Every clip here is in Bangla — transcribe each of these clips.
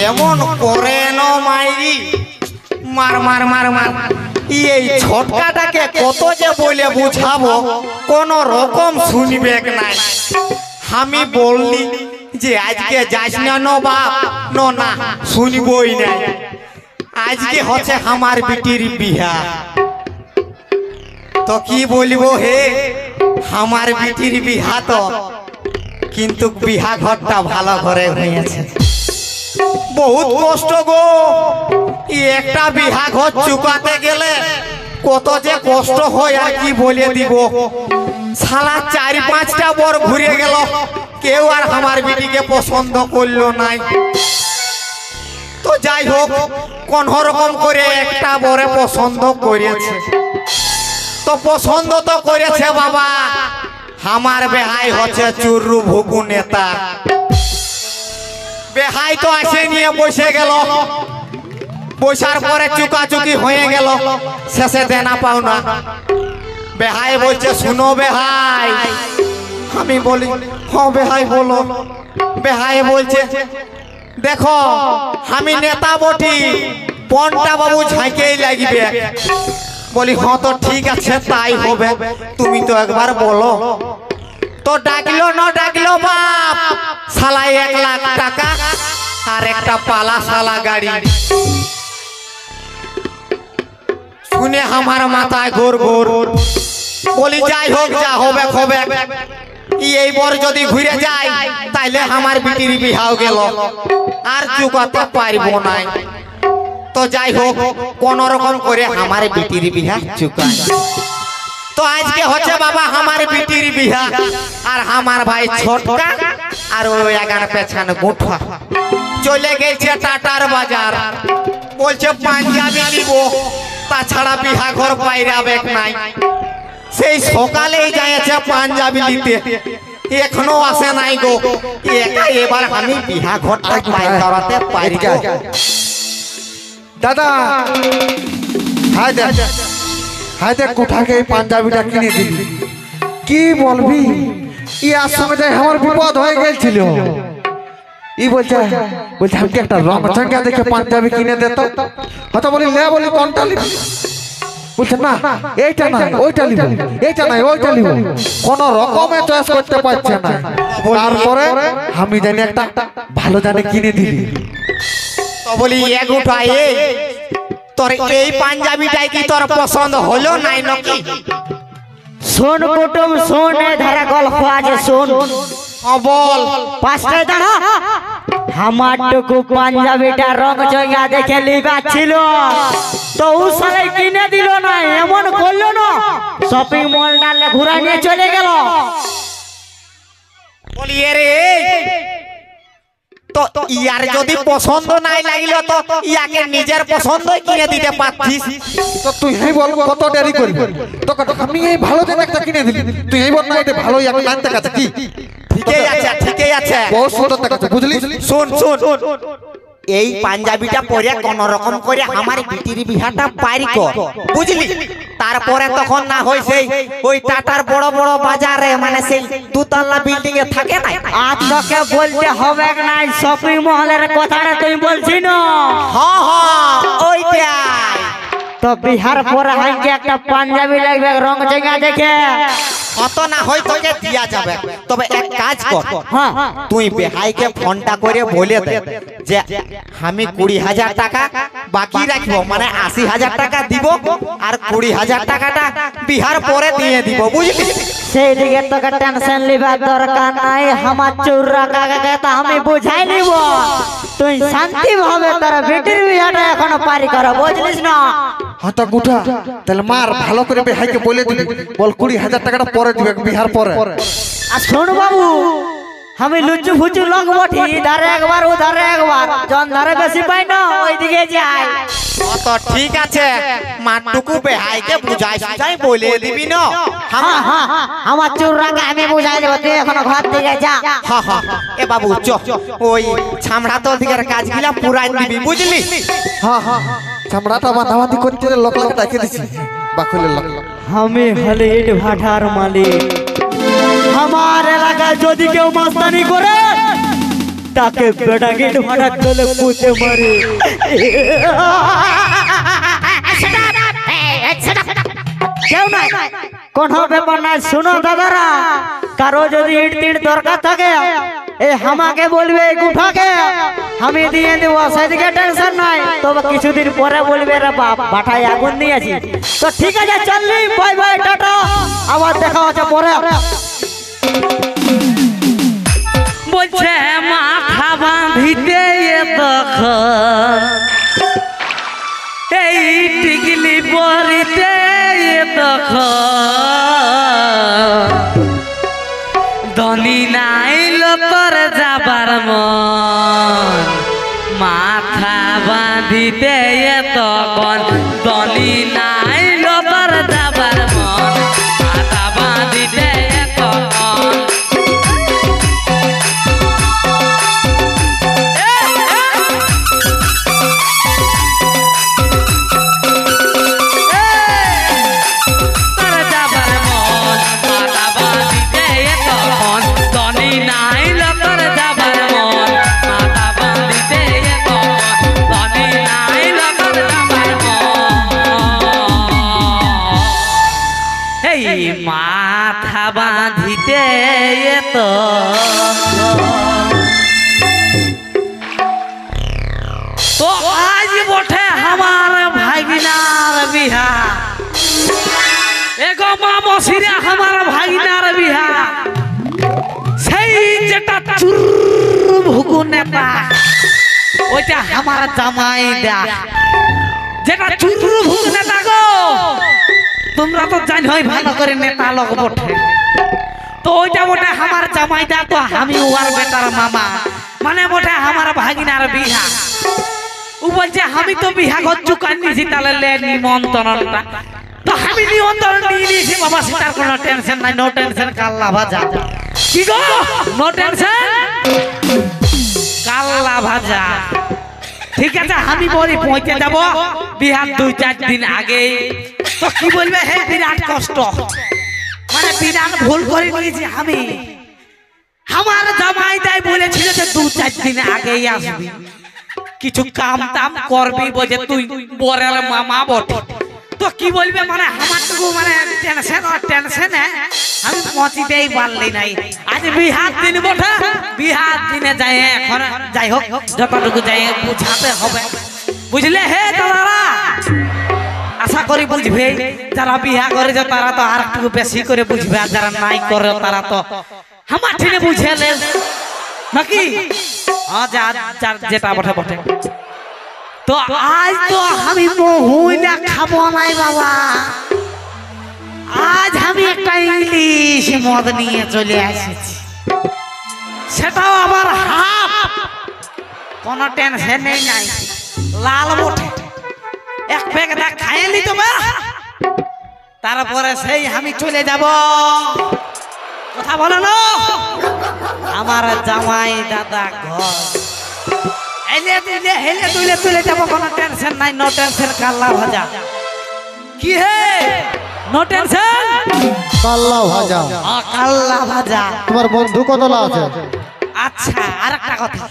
এমন করে ন মাইরি মার মার মার মার এই ছোটকাটাকে কত যে বলে বুঝাবো কোন রকম শুনবে নাই। আমি বললি যে আজকে যাস না বাপ না শুনবই না। আজকে হচ্ছে আমার বিটির বিহা, তো কি বলবো হে আমার বিটির বিহা তো, কিন্তু বিহা ঘরটা ভালো ঘরে হয়েছে। বহুত কষ্ট গো, একটা বিহা ঘর চুকাতে গেলে কত যে কষ্ট হয় আর কি বলে দিব। সালা 4-5টা বর ঘুরে গেল, কেউ আর আমার বিটিকে পছন্দ করলো নাই। তো যাই হোক কোন রকম করে একটা বরে পছন্দ করেছে। তো পছন্দ তো করেছে বাবা, আমার বেহাই হচ্ছে চুরু ভুকু নেতা। বেহাই তো আসে নিয়ে বসে গেল, বসার পরে চুকাচুকি হয়ে গেল, শেষে দেনা পাওনা। বেহাই বলছে শুনো বেহাই, আমি বলি হ্যাঁ বেহাই বলো। বেহাই বলছে দেখো আমি নেতা বটি, পনটা বাবু ঝাঁকেই লাগবে। বলি হ্যাঁ তো ঠিক আছে তাই হবে, তুমি তো একবার বলো। তো ডাকলো না ডাকলো বাপ, শালা 1 লাখ টাকা আর একটা পালা শালা গাড়ি। শুনে আমার মাথায় ঘোর ঘোর। বলি যাই হোক যা হবে হবে, এই বর যদি ঘুরে যায় তাইলে আমার বিটির বিহাও গেল, আর চুকাতে পারবো না। তো যাই হোক কোন রকম করে আমার বিটির বিহা চুকায়। তো আজকে হচ্ছে বাবা আমার বিটির বিহা, আর আমার ভাই ছোটকা আর ওই আগার পেছনে গুঠা চলে গেছে টাটার বাজার। বলছে পাঞ্জাবি নিব, তাছাড়া বিহা ঘর পাইরাবে নাই। সেই সকালেই যাইছে পাঞ্জাবি নিতে, এখনো আসে নাই গো। এবার আমি বিহা ঘরটা পাই করাতে পারি। দাদা হাই দেখ, হাই দেখ কোঠাকে এই পাঞ্জাবিটা কিনে দিলি। কি বলবি, ইয়ার সঙ্গে আমার বিপদ হয়ে গেছিল। ই বলছে আমি একটা রং চঙ্গা দেখে পাঞ্জাবি কিনে দে তো। হয়তো বলি লে, বলি কোনটা নিবি? বলছে না এইটা না ওইটা নিব, এইটা নাই ওইটা নিব। কোন রকমে চয়েস করতে পারছে না। তারপরে আমি জানি একটা ভালো জানে কিনে দিলি। তো বলি এগুটা এই তোর এই পাঞ্জাবিটাই কি তোর পছন্দ হলো নাই নাকি? শোন কুটুম শোন, এ ধারা গল্প আছে শোন। বল। 5টায় দাঁড়া। আমার টুকু পাঞ্জাবিটা রং চঙ্গা দেখে লিবা ছিল, তো ও সালে কিনে দিল না। এমন করলো না, শপিং মল ডালে ঘুরা নিয়ে চলে গেল। বলি রে তো ইয়ার যদি পছন্দ নাই লাগিল তো ইয়াকে নিজের পছন্দই কিনে দিতে পারছিস। তো তুই এই বল কত দেরি করবি? তোকে আমি এই ভালো জায়গা একটা কিনে দিলি, তুই এই বল না এটা ভালো একটা আনতে কাছে কি? ঠিকই আছে ঠিকই আছে, বহুত সুন্দর দেখাচ্ছে বুঝলি। শুন শুন, এই পাঞ্জাবিটা পরে কোন রকম করে আমার বিটির বিহাটা পারি কর বুঝলি। তারপরে তখন না হয় সেই ওই টাটার বড় বড় বাজারে, মানে সেই 2তলা বিল্ডিং এ থাকে না। আর তোকে বলতে হবে না শপিং মহলের কথাটা তুই বলছি না। হ্যাঁ হ্যাঁ ওইটাই। তো বিহার পরে হাইকে একটা পাঞ্জাবি লাগবে রং চঙ্গা দেখে। অত না হয় তোকে দিয়া যাবে, তবে এক কাজ কর, হ্যাঁ তুই বেহাইকে ফোনটা করে বলে দে যে আমি 20,000 টাকা বাকি রাখবো, মানে 80,000 টাকা দিব, আর 20,000 টাকাটা বিহার পরে দিয়ে দিব বুঝলি। সেই দিকে তোকে টেনশন লিবার দরকার নাই। আমার চৌরা কাকাকে তো আমি বুঝাই নিব। তুই শান্তি ভাবে তোর বেটির বিয়াটা এখনো পারি কর বুঝলিস না। হ্যাঁ তো গুঠা তাহলে মার ভালো করে বেহাইকে বলে দিবি, বল 20,000 টাকাটা পরে দিবে বিহার পরে। আর শোন বাবু, আমি লুচু ফুচু লোক বটি, ধারে একবার ও ধারে একবার, জন ধারে বেশি পাই না ওইদিকে যাই। অত ঠিক আছে, মাটুকু বেহাইকে বুঝাই সুঝাই বলে দিবি না। হ্যাঁ হ্যাঁ আমার চৌরাকে আমি বুঝাই দেবো, তুই এখনো ঘর দিকে যা। হ্যাঁ হ্যাঁ এ বাবু চ, ওই ছামড়া তো দিকের কাজগুলা পুরাই দিবি বুঝলি। হ্যাঁ হ্যাঁ চামড়াটা বাঁধাবাঁধি করতে লোক লোক দেখে দিছি বাকুলের লোক। আমি হলে ইট ভাটার মালিক। আমার এলাকায় যদি কেউ মাস্তানি করে তাকে বেড়াকে ভাড়া তোলে পুঁতে মারে। কেউ নাই, কোন ব্যাপার নাই। শুনো দাদারা, কারো যদি ইট টিট দরকার থাকে এই আমাকে বলবে, গুঠাকে আমি দিয়ে দেব, সেদিকে টেনশন নাই। তবে কিছুদিন পরে বলবে রে বাপ বাটায় আগুন দিয়েছি। তো ঠিক আছে, চললি, বাই বাই, টাটা, আবার দেখা হচ্ছে পরে। বলছে মাথা বাঁধিতে তখন এই টিকলি পরিতে তখন ধনী নাই লোকর যাবার মন। মাথা বাঁধিতে তখন ধনী নাই লোকর যাবার মন। মাথা বাঁধিতে তখন মাথা বাঁধিতে তো আজ বটে আমার ভাগিনার বিহা। এগো মামসিরা আমার ভাগিনার বিহা। সেই যেটা চুর ভুগু নেতা ওইটা আমার জামাই দা। যেটা চুর ভুগু নেতা গো, তোমরা তো জানোই ভালো করে নেতা লোক বটে। তো ওইটা বটে আমার জামাইটা। তো আমি ওর বেটার মামা, মানে বটে আমার ভাগিনার বিহা। ও বলছে আমি তো বিহা করছু কান্দিছি, তাহলে লে নিমন্ত্রণটা। তো আমি নিমন্ত্রণ নিয়ে নিয়েছি বাবা, সেটার কোনো টেনশন নাই। নো টেনশন, কাল্লা ভাজা। কি গো, নো টেনশন, কাল্লা ভাজা। ঠিক আছে, আমি বলি পৌঁছে যাব বিহার 2-4 দিন আগে। তো কি বলবে, হে বিরাট কষ্ট, মানে বিরাট ভুল করে নিয়েছি আমি। আমার জামাই তাই বলেছিল যে 2-4 দিন আগেই আসবি, কিছু কাম টাম করবি, বলে তুই বরের মামা বটে। তো কি বলবে, মানে আমারটুকু মানে টেনশনে আমি পৌঁছিতেই পারলি নাই। আজ বিহার দিন বটে, বিহার দিনে যাই। এখন যাই হোক, যতটুকু যাই বুঝাতে হবে, বুঝলে হে দাদারা। আশা করি বুঝবে, যারা বিহা করে যে তারা তো আর একটু বেশি করে বুঝবে, আর যারা নাই করে তারা তো আমার ঠিনে বুঝেলে নাকি। যেটা বটে বটে। তো আজ তো আমি মহুইনা খাবো নাই বাবা। আজ আমি একটা ইংলিশ মদ নিয়ে চলে এসেছি, সেটাও আবার হাফ। কোনো টেনশন নেই, নাই লাল বটে। এক প্যাকেট খাইয়ে নি তো, তারপরে সেই আমি চলে যাব। কথা বলো না, আমার জামাই দাদা ঘর। হেলে তুলে তুলে যাবো, কোনো টেনশন নাই। নো টেনশন, কাল্লা ভাজা। কি হে, নো টেনশন, কাল্লা ভাজা। কাল্লা ভাজা। তোমার বন্ধু কতলা আছে? আচ্ছা, আর একটা কথা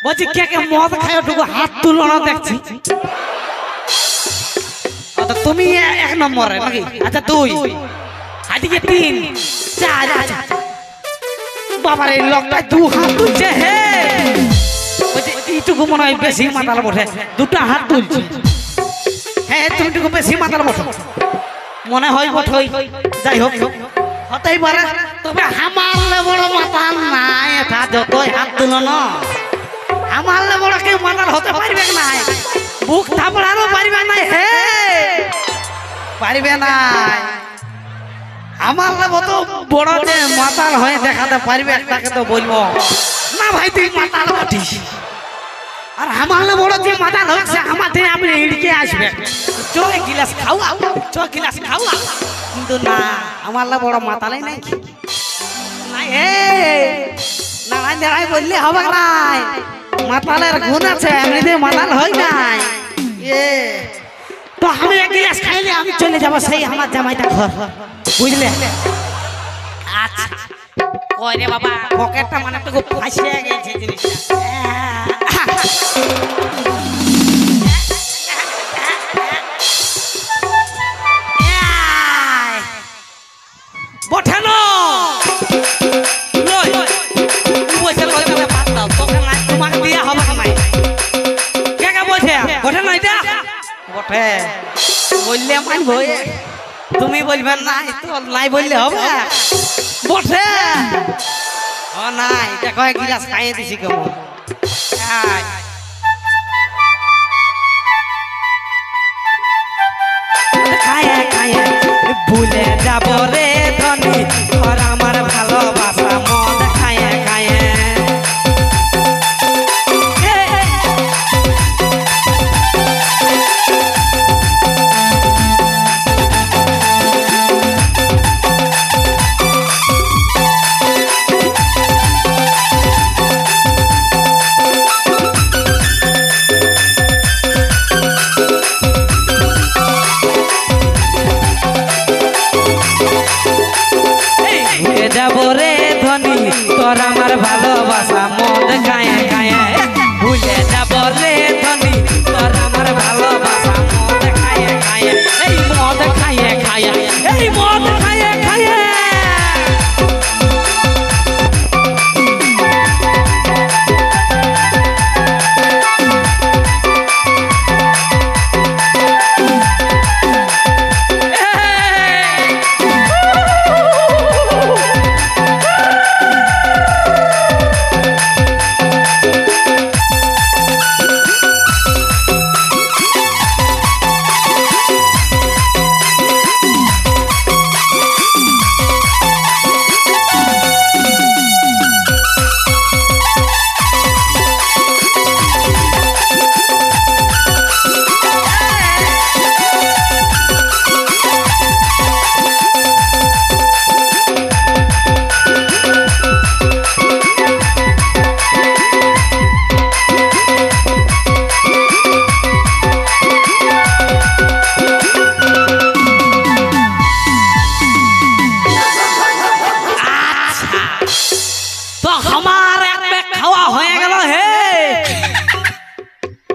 বলছি, কে কে মদ খায় ওটুকু হাত তুলো না দেখছি। তুমি 1 নম্বরে নাকি? আচ্ছা 2, আজকে 3, 4। আচ্ছা বাবার এই লোকটা 2 হাত তুলছে। হে এইটুকু মনে হয় বেশি মাতাল বটে, 2টা হাত তুলছে। হ্যাঁ, তুমিটুকু বেশি মাতাল বটে মনে হয় বটে। যাই হোক, হতেই পারে। তবে আমার বড় মাতাল নাই, এটা যতই হাত তুলো না, আমার বড় কেউ মাতাল হতে পারবে না। বুক থাপড়ানো পারবে না, হে পারবে না। আমার তো বড় যে মাতাল হয়ে দেখাতে পারবে, তাকে তো বলবো না ভাই তুই মাতাল বটিস। আর আমার বড় যে মাতাল হচ্ছে, আমার থেকে আপনি ইড়কে আসবে, চ গিলাস খাওয়া, চ গিলাস খাওয়া। কিন্তু না, আমার বড় মাতালাই নাই। নাড়াই নাড়াই বললে হবে নাই, মাতালের গুণ আছে, এমনিতে মাতাল হয় নাই। তো আমি 1 গ্লাস খাইলে আমি চলে যাবো সেই আমার জামাইটা ঘর, বুঝলে? আচ্ছা ওরে বাবা পকেটটা মানে একটু ফাঁসিয়ে গেছে জিনিসটা বঠে না লই বসে লই করে বাদ দাও তোকে না তোমাকে দিয়া হবে না কে কে বসে বঠে না এটা বঠে বললে মানবো তুমি বলবেন না তো নাই বললে হবে বঠে ও নাই দেখো এক গিলাস খাইয়ে দিছি কেমন খায়ে খায়ে ভুলে যাব রে ধনী আর আমার ভালোবাসা মদ খায়ে খায়ে যাব রে ধনী তোর আমার ভালোবাসা মদ খায়ে খায়ে ভুলে যাব রে ধনী তোর আমার ভালোবাসা মদ খায়ে খায়ে এই মদ খায়ে খায়ে এই মদ খায়ে খায়ে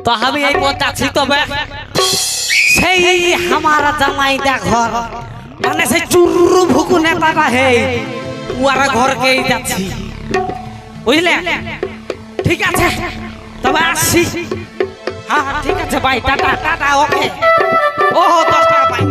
तो हम यही पहुंचाছি তবে সেই हमारा জামাইটা ঘর মানে সেই চুরু ভুকু নেতাটা হে ওরা ঘরকে যাচ্ছি বুঝলে ঠিক আছে তবে আসি হ্যাঁ ঠিক আছে ভাই টাটা টাটা ওকে ও 10 টাকা পাই